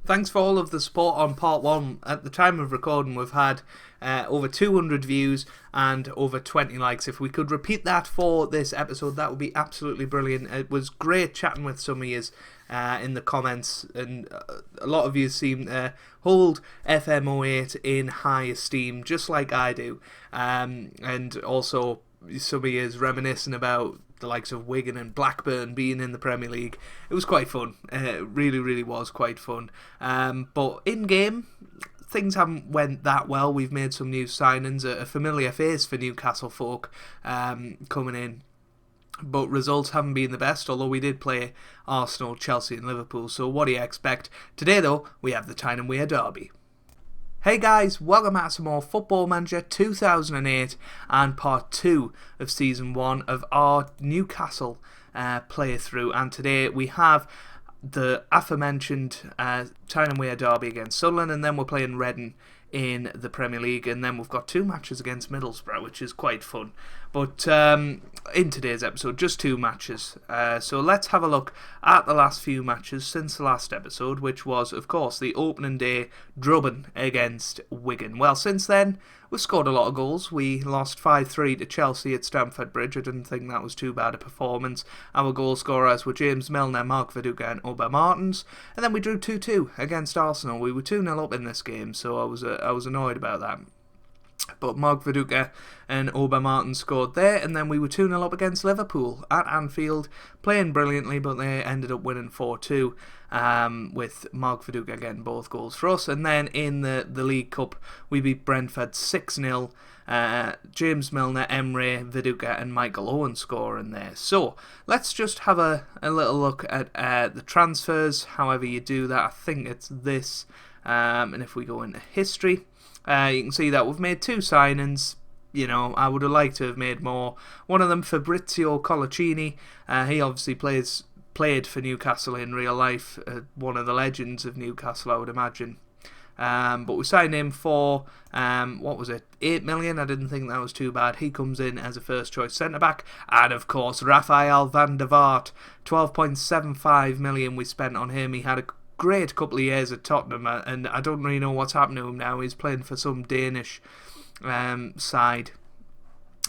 Thanks for all of the support on part 1. At the time of recording, we've had over 200 views and over 20 likes. If we could repeat that for this episode, that would be absolutely brilliant. It was great chatting with some of you in the comments, and a lot of you seem to hold FM08 in high esteem, just like I do. And also, some of you is reminiscing about the likes of Wigan and Blackburn being in the Premier League. It was quite fun. It really was quite fun. But in-game, things haven't went that well. We've made some new signings, a familiar face for Newcastle folk coming in. But results haven't been the best, although we did play Arsenal, Chelsea and Liverpool. So what do you expect? Today, though, we have the TYNE derby. Hey guys, welcome back to some more Football Manager 2008 and part 2 of Season 1 of our Newcastle playthrough. And today we have the aforementioned TYNE derby against Sunderland, and then we're playing Reading in the Premier League, and then we've got 2 matches against Middlesbrough, which is quite fun. But in today's episode, just 2 matches. So let's have a look at the last few matches since the last episode, which was, of course, the opening day drubbing against Wigan. Well, since then, we've scored a lot of goals. We lost 5-3 to Chelsea at Stamford Bridge. I didn't think that was too bad a performance. Our goal scorers were James Milner, Mark Viduka and Oba Martins. And then we drew 2-2 against Arsenal. We were 2-0 up in this game, so I was annoyed about that. But Mark Viduka and Oba Martins scored there, and then we were 2-0 up against Liverpool at Anfield, playing brilliantly, but they ended up winning 4-2, with Mark Viduka getting both goals for us. And then in the League Cup, we beat Brentford 6-0, James Milner, Emre, Viduka and Michael Owen scoring there. So, let's just have a little look at the transfers, however you do that. I think it's this, and if we go into history, you can see that we've made 2 signings. You know, I would have liked to have made more. One of them, Fabrizio Colaccini. He obviously played for Newcastle in real life. One of the legends of Newcastle, I would imagine. But we signed him for, what was it, 8 million? I didn't think that was too bad. He comes in as a first choice centre-back. And of course, Rafael van der Vaart, 12.75 million we spent on him. He had a great couple of years at Tottenham, and I don't really know what's happened to him now. He's playing for some Danish side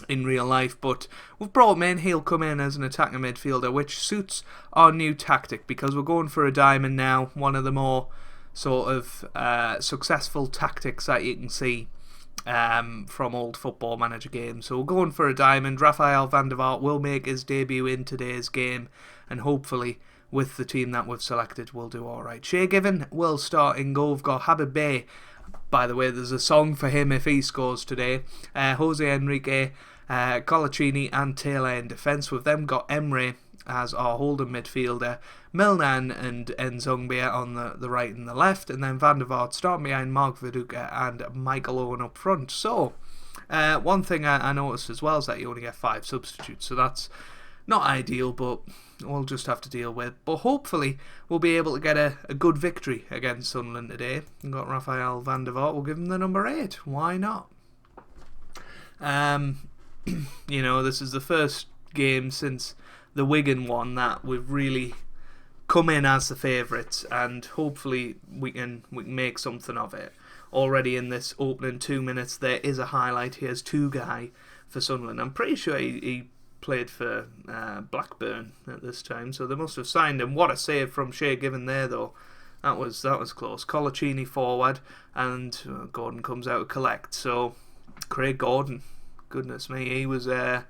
in real life, but we've brought him in. He'll come in as an attacking midfielder, which suits our new tactic, because we're going for a diamond now, one of the more sort of successful tactics that you can see from old Football Manager games. So we're going for a diamond. Rafael van der Vaart will make his debut in today's game, and hopefully with the team that we've selected, we'll do alright. Shay will start in goal. We've got Habib Bey. By the way, there's a song for him if he scores today. Jose Enrique, Colaccini and Taylor in defence. We've then got Emre as our holding midfielder, Milner and Nzongbia on the right and the left, and then Van der Vaart starting behind Mark Viduka and Michael Owen up front. So, one thing I noticed as well is that you only get 5 substitutes, so that's not ideal, but we'll just have to deal with. But hopefully we'll be able to get a good victory against Sunderland today. We've got Rafael van der Vaart. We'll give him the number 8. Why not? You know, this is the first game since the Wigan one that we've really come in as the favourites, and hopefully we can make something of it. Already in this opening 2 minutes, there is a highlight. Here's Tugai for Sunderland. I'm pretty sure he played for Blackburn at this time, so they must have signed him. What a save from Shay there, though. That was close. Colaccini forward, and Gordon comes out to collect. So Craig Gordon, goodness me, he was the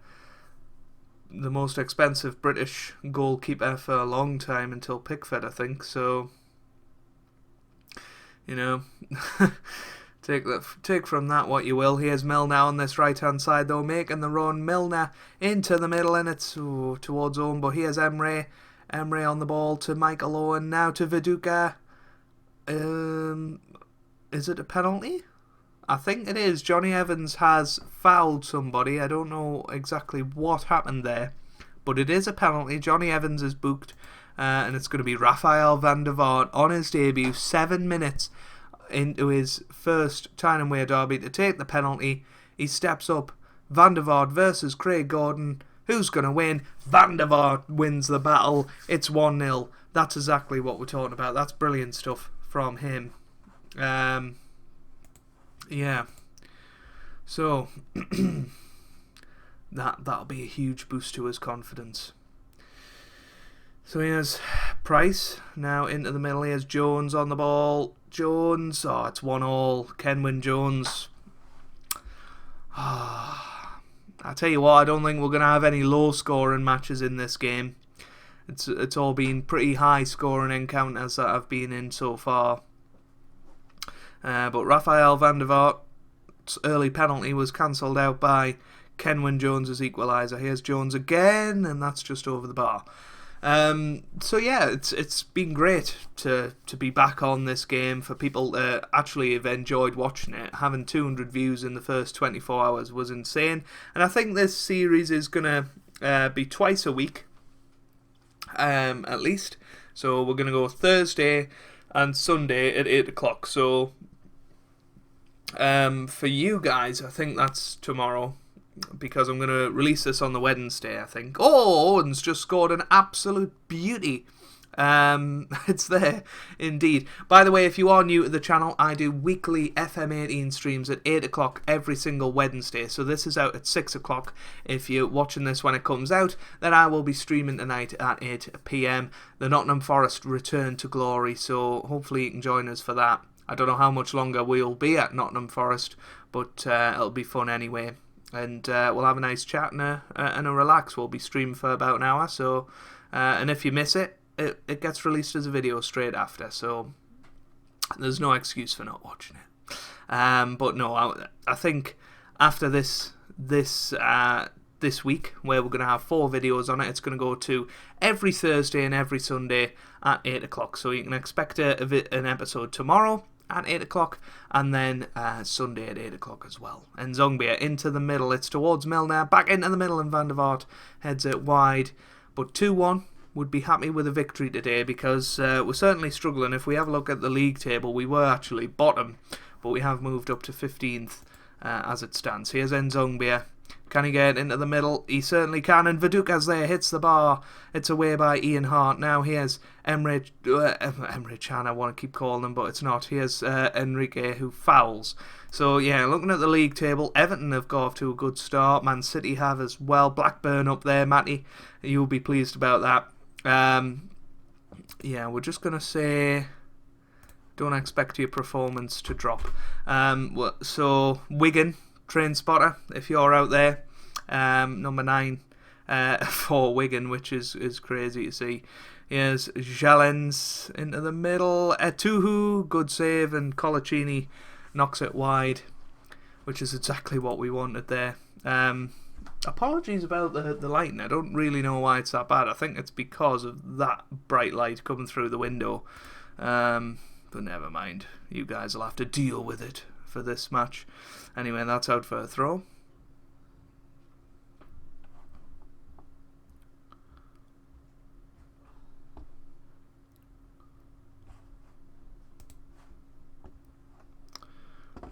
most expensive British goalkeeper for a long time, until Pickford, I think. So, you know, Take from that what you will. Here's Milner on this right hand side though, making the run. Milner into the middle, and it's towards home. But here's Emre on the ball to Michael Owen, now to Viduka. Is it a penalty? I think it is. Johnny Evans has fouled somebody. I don't know exactly what happened there, but it is a penalty. Johnny Evans is booked, and it's going to be Rafael van der Vaart on his debut, 7 minutes into his first TYNE derby to take the penalty. He steps up. Van der Vaart versus Craig Gordon. Who's going to win? Van der Vaart wins the battle. It's 1-0. That's exactly what we're talking about. That's brilliant stuff from him. Yeah. So that'll be a huge boost to his confidence. So here's Price now into the middle. Here's Jones on the ball. Jones, oh, it's 1-1. Kenwyne Jones. I tell you what, I don't think we're going to have any low-scoring matches in this game. It's all been pretty high-scoring encounters that I've been in so far. But Raphael van der Vaart's early penalty was cancelled out by Kenwyne Jones' equaliser. Here's Jones again, and that's just over the bar. So yeah, it's been great to be back on this game, for people that actually have enjoyed watching it. Having 200 views in the first 24 hours was insane, and I think this series is gonna be twice a week, at least. So we're gonna go Thursday and Sunday at 8 o'clock. So for you guys, I think that's tomorrow, because I'm going to release this on the Wednesday, I think. Oh, Owen's just scored an absolute beauty. It's there, indeed. By the way, if you are new to the channel, I do weekly FM18 streams at 8 o'clock every single Wednesday. So this is out at 6 o'clock. If you're watching this when it comes out, then I will be streaming tonight at 8 PM. The Nottingham Forest return to glory, so hopefully you can join us for that. I don't know how much longer we'll be at Nottingham Forest, but it'll be fun anyway. And we'll have a nice chat and a relax. We'll be streaming for about an hour. So, and if you miss it, it gets released as a video straight after. So there's no excuse for not watching it. But no, I think after this week, where we're going to have 4 videos on it, it's going to go to every Thursday and every Sunday at 8 o'clock. So you can expect an episode tomorrow at 8 o'clock, and then Sunday at 8 o'clock as well. And Zongbia into the middle. It's towards Milner. Back into the middle, and Van der Vaart heads it wide. But 2-1 would be happy with a victory today, because we're certainly struggling. If we have a look at the league table, we were actually bottom, but we have moved up to 15th as it stands. Here's Nzongbia. Can he get into the middle? He certainly can, and Viduka's there, hits the bar. It's away by Ian Hart. Now here's Emre Can, I want to keep calling him, but it's not. Here's Enrique, who fouls. So yeah, looking at the league table, Everton have got off to a good start. Man City have as well. Blackburn up there, Matty. You'll be pleased about that. Yeah, we're just going to say, don't expect your performance to drop. So Wigan, Train Spotter, if you're out there, number 9 for Wigan, which is crazy to see. Here's Jalens into the middle. Etuhu, good save, and Colaccini knocks it wide, which is exactly what we wanted there. Apologies about the lighting. I don't really know why it's that bad. I think it's because of that bright light coming through the window. But never mind. You guys will have to deal with it for this match. Anyway, that's out for a throw.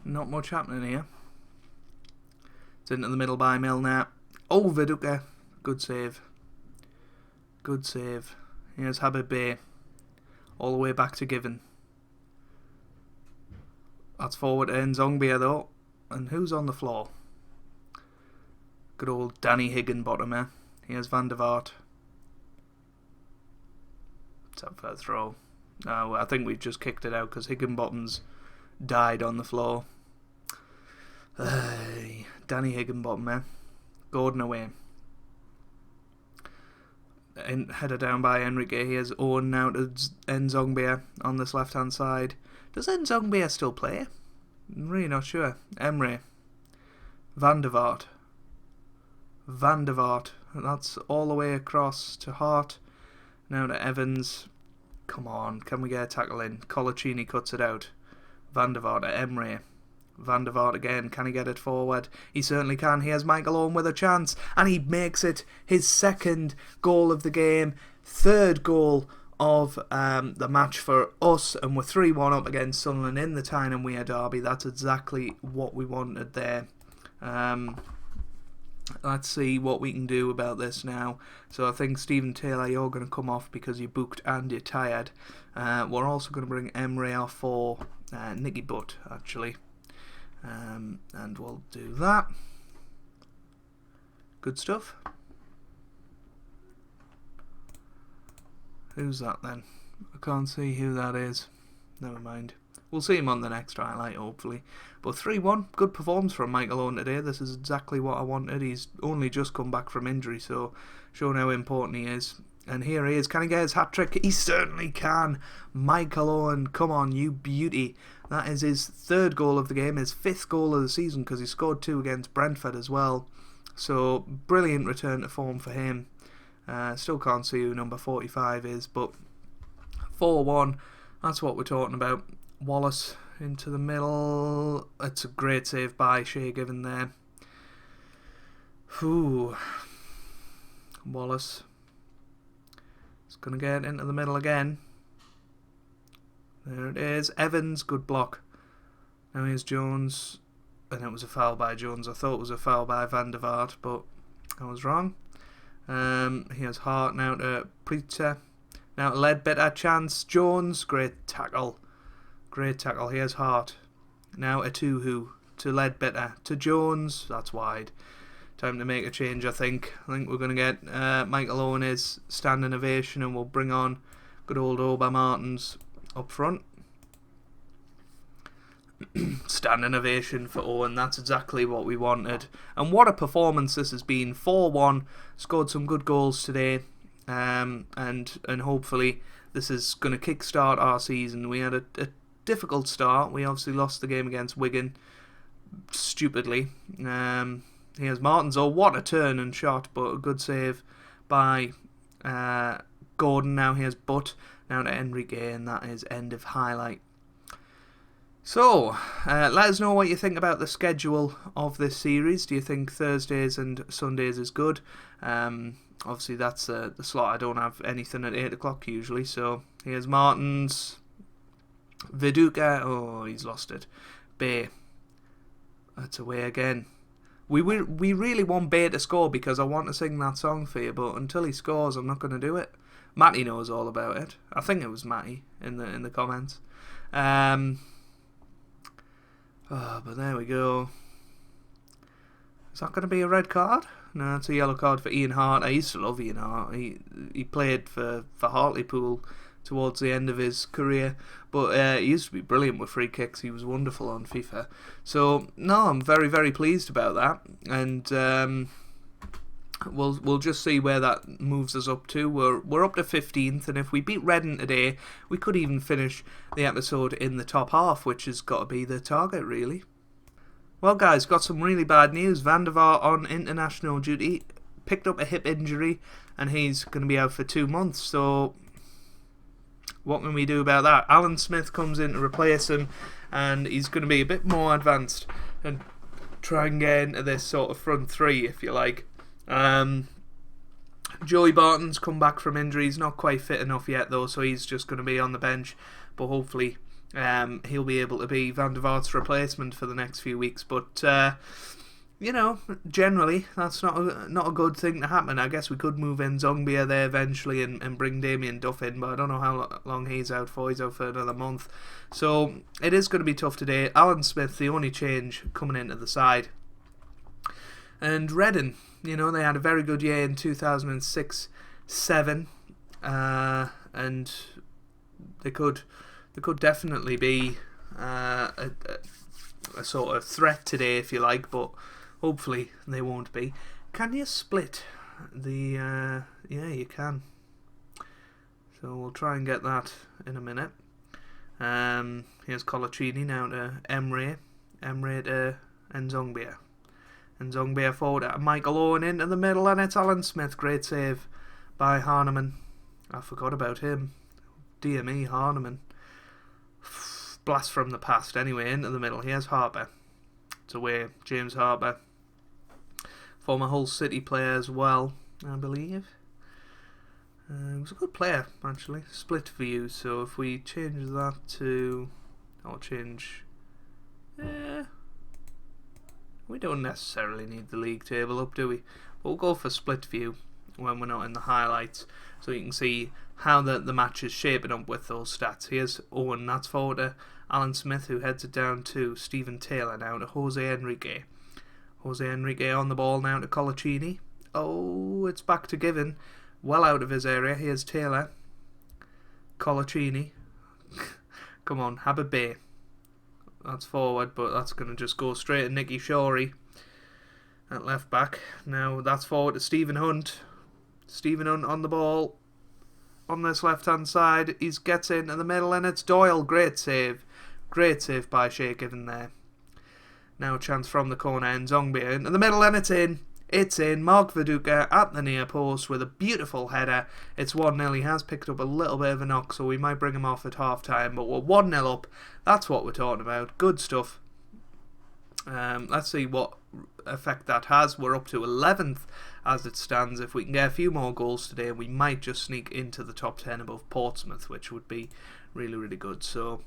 Not much happening here. It's into the middle by Milner. Oh, Viduka. Good save. Good save. Here's Habib Bey. All the way back to Given. That's forward to Nzongbia though. And who's on the floor? Good old Danny Higginbottom, eh? Here's Van der Vaart. It's up for a throw. No, I think we've just kicked it out because Higginbottom's died on the floor. Danny Higginbottom, eh? Gordon away. Headed down by Enrique. Here's Owen now to Nzongbia on this left hand side. Does Nzongbia still play? I'm really not sure. Emre. Van der Vaart. Van der Vaart. That's all the way across to Hart. Now to Evans. Come on, can we get a tackle in? Colaccini cuts it out. Van der Vaart to Emre. Van der Vaart again. Can he get it forward? He certainly can. Here's Michael Owen with a chance, and he makes it his second goal of the game. Third goal of the match for us, and we're 3-1 up against Sunderland in the TYNE derby. That's exactly what we wanted there. let's see what we can do about this now. So I think Stephen Taylor, you're going to come off because you're booked and you're tired. We're also going to bring Emre off for Nicky Butt, actually. And we'll do that. Good stuff. Who's that then? I can't see who that is. Never mind. We'll see him on the next highlight, hopefully. But 3-1, good performance from Michael Owen today. This is exactly what I wanted. He's only just come back from injury, so showing how important he is. And here he is. Can he get his hat-trick? He certainly can. Michael Owen, come on, you beauty. That is his 3rd goal of the game, his 5th goal of the season, because he scored 2 against Brentford as well. So, brilliant return to form for him. Still can't see who number 45 is, but 4-1, that's what we're talking about. Wallace into the middle. It's a great save by Shay given there. Ooh. Wallace. It's going to get into the middle again. There it is. Evans, good block. Now here's Jones. And it was a foul by Jones. I thought it was a foul by Van der Vaart, but I was wrong. Here's Hart now to Preacher. Now to Ledbetter. Chance. Jones. Great tackle. Great tackle. Here's Hart. Now to Tuhu. To Ledbetter. To Jones. That's wide. Time to make a change, I think. I think we're going to get Michael Owen is standing ovation, and we'll bring on good old Oba Martins up front. Standing ovation for Owen. That's exactly what we wanted. And what a performance this has been. 4-1. Scored some good goals today. And hopefully this is going to kickstart our season. We had a difficult start. We obviously lost the game against Wigan stupidly. Here's Martins. Oh, what a turn and shot, but a good save by Gordon. Now here's Butt. Now to Enrique, and that is end of highlight. So, let us know what you think about the schedule of this series. Do you think Thursdays and Sundays is good? Obviously, that's the slot. I don't have anything at 8 o'clock usually. So, here's Martins. Viduka. Oh, he's lost it. Bay. That's away again. We really want Bay to score because I want to sing that song for you, but until he scores, I'm not going to do it. Matty knows all about it. I think it was Matty in the comments. But there we go. Is that going to be a red card? No, it's a yellow card for Ian Hart. I used to love Ian Hart. He played for Hartlepool towards the end of his career, but he used to be brilliant with free kicks. He was wonderful on FIFA. So no, I'm very, very pleased about that, and we'll just see where that moves us up to. We're up to 15th, and if we beat Reading today, we could even finish the episode in the top half, which has got to be the target, really. Well, guys, got some really bad news. Van der Vaart on international duty, picked up a hip injury, and he's going to be out for 2 months. So what can we do about that? Alan Smith comes in to replace him, and he's going to be a bit more advanced and try and get into this sort of front three, if you like. Joey Barton's come back from injury. He's not quite fit enough yet, though, so he's just going to be on the bench. But hopefully he'll be able to be Van der Vaart's replacement for the next few weeks. But generally that's not a good thing to happen. I guess we could move Nzogbia there eventually and bring Damien Duff in, but I don't know how long he's out for. He's out for another month. So it is going to be tough today. Alan Smith, the only change coming into the side. And Reading, they had a very good year in 2006-07, and they could definitely be a sort of threat today, if you like, but hopefully they won't be. Can you split the... yeah, you can. So we'll try and get that in a minute. Here's Colaccini now to Emre to Nzogbia. Nzogbia forward, Michael Owen into the middle, and it's Alan Smith. Great save by Harneman. I forgot about him. Dear me, Harneman. Blast from the past. Anyway, into the middle. Here's Harper. It's away. James Harper. Former Hull City player as well, I believe. He was a good player, actually. Split view. So if we change that to... I'll change... We don't necessarily need the league table up, do we? But we'll go for split view when we're not in the highlights, so you can see how the match is shaping up with those stats. Here's Owen, that's forward to Alan Smith, who heads it down to Stephen Taylor, now to Jose Enrique. Jose Enrique on the ball now to Colaccini. Oh, it's back to Given. Well out of his area. Here's Taylor. Colaccini. Come on, Habib Bey. That's forward, but that's going to just go straight to Nicky Shorey at left back. Now that's forward to Stephen Hunt. Stephen Hunt on the ball on this left hand side. He gets into the middle and it's Doyle. Great save. Great save by Shay Given there. Now a chance from the corner, and Nzogbia into the middle, and it's in. It's in. Mark Viduka at the near post with a beautiful header. It's 1-0. He has picked up a little bit of a knock, so we might bring him off at half time, but we're 1-0 up. That's what we're talking about. Good stuff. Let's see what effect that has. We're up to 11th as it stands. If we can get a few more goals today, we might just sneak into the top 10 above Portsmouth, which would be really, really good. So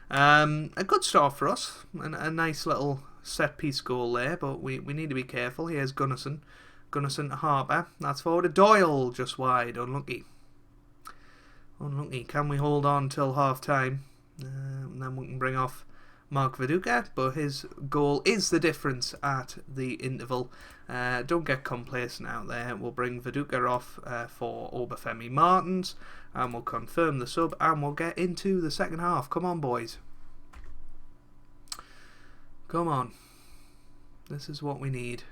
a good start for us, and a nice little set piece goal there, but we need to be careful. Here's Gunnarsson to Harper, that's forward to Doyle, just wide. Unlucky. Can we hold on till half time? And then we can bring off Mark Viduka, but his goal is the difference at the interval. Don't get complacent out there. We'll bring Viduka off for Obafemi Martins, and we'll confirm the sub, and we'll get into the second half. Come on, boys. Come on. This is what we need.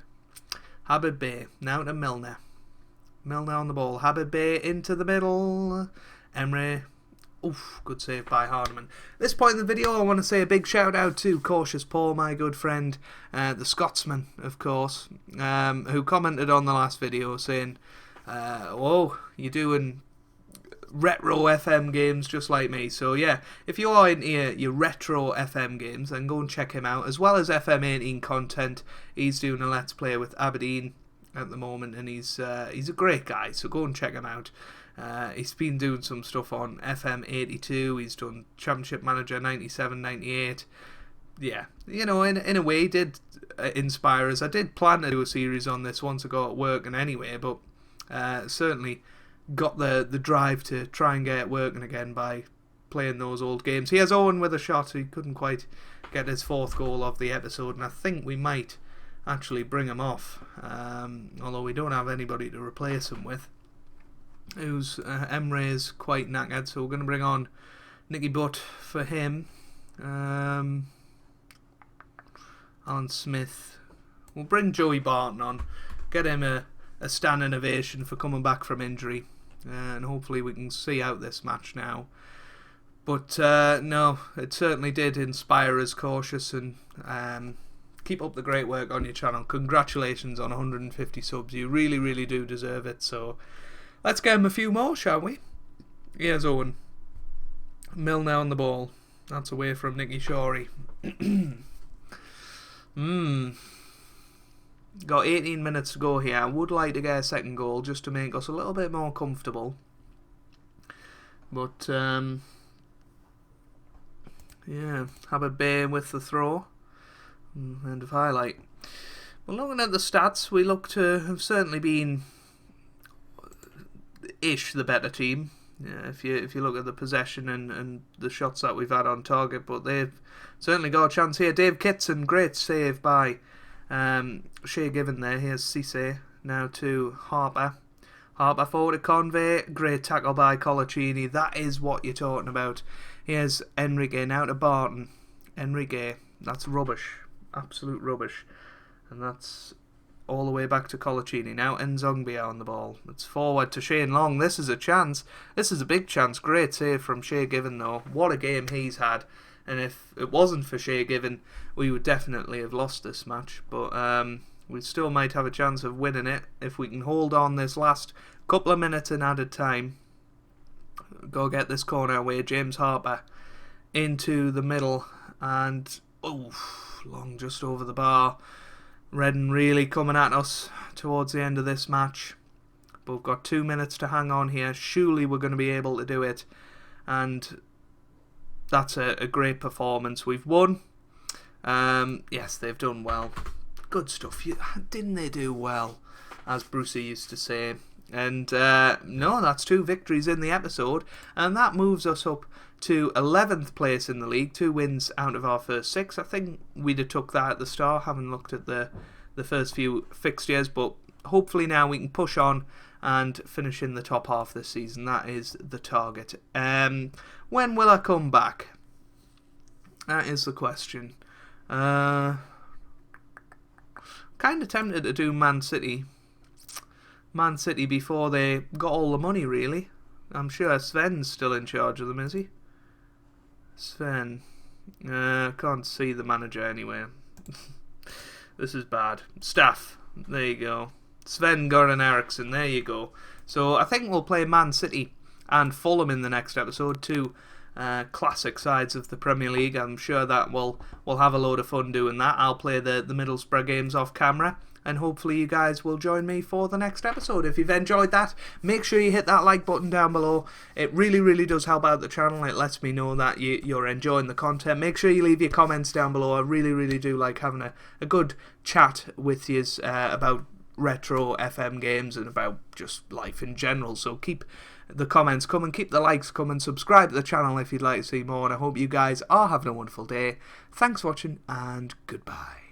Habib Bey now to Milner. Milner on the ball. Habib Bey into the middle. Emre. Oof, good save by Hardeman. At this point in the video, I want to say a big shout out to Cautious Paul, my good friend, the Scotsman, of course, who commented on the last video saying, whoa, you're doing retro FM games just like me. So yeah, if you are into your retro FM games, then go and check him out, as well as FM08 content. He's doing a Let's Play with Aberdeen at the moment, and he's a great guy, so go and check him out. He's been doing some stuff on FM82, he's done Championship Manager 97, 98. Yeah, you know, in a way he did inspire us. I did plan to do a series on this once I got at work and anyway, but certainly got the drive to try and get it working again by playing those old games. He has Owen with a shot. He couldn't quite get his fourth goal of the episode, and I think we might actually bring him off, although we don't have anybody to replace him with. Emre is quite knackered, so we're going to bring on Nicky Butt for him. Alan Smith. We'll bring Joey Barton on, get him a standing ovation for coming back from injury, and hopefully we can see out this match now. But no, it certainly did inspire us, Cautious, and keep up the great work on your channel. Congratulations on 150 subs. You really, really do deserve it. So let's get him a few more, shall we? Here's Owen. Milner on the ball. That's away from Nicky Shorey. Got 18 minutes to go here. I would like to get a second goal just to make us a little bit more comfortable. But, yeah, Habib Bey with the throw. End of highlight. Well, looking at the stats, we look to have certainly been the better team. Yeah, if you look at the possession and the shots that we've had on target, but they've certainly got a chance here. Dave Kitson, great save by Shay Given there. Here's Cisse now to Harper. Harper forward to Convey. Great tackle by Colaccini. That is what you're talking about. Here's Enrique now to Barton. Enrique, that's rubbish. Absolute rubbish. And that's all the way back to Colaccini. Now Nzogbia on the ball. It's forward to Shane Long. This is a chance. This is a big chance. Great save from Shay Given though. What a game he's had. And if it wasn't for Shay Given, we would definitely have lost this match. But we still might have a chance of winning it if we can hold on this last couple of minutes in added time. Go get this corner away. James Harper into the middle. And, Long just over the bar. Redden really coming at us towards the end of this match. But we've got 2 minutes to hang on here. Surely we're going to be able to do it. And that's a great performance. We've won. Yes, they've done well. Good stuff. Didn't they do well, as Brucey used to say. And no, that's 2 victories in the episode, and that moves us up to 11th place in the league, 2 wins out of our first 6. I think we'd have took that at the start, having looked at the first few fixtures, but hopefully now we can push on and finish in the top half this season. That is the target. When will I come back? That is the question. Kind of tempted to do Man City before they got all the money, really. I'm sure Sven's still in charge of them, is he? Sven. Can't see the manager anywhere. This is bad. Staff. There you go. Sven Goran Eriksson. There you go. So I think we'll play Man City and Fulham in the next episode, 2 classic sides of the Premier League. I'm sure that we'll have a load of fun doing that. I'll play the Middlesbrough games off camera, and hopefully you guys will join me for the next episode. If you've enjoyed that, make sure you hit that like button down below. It really, really does help out the channel. It lets me know that you're enjoying the content. Make sure you leave your comments down below. I really, really do like having a good chat with you about retro FM games and about just life in general. So keep the comments coming, keep the likes coming, subscribe to the channel if you'd like to see more, and I hope you guys are having a wonderful day. Thanks for watching, and goodbye.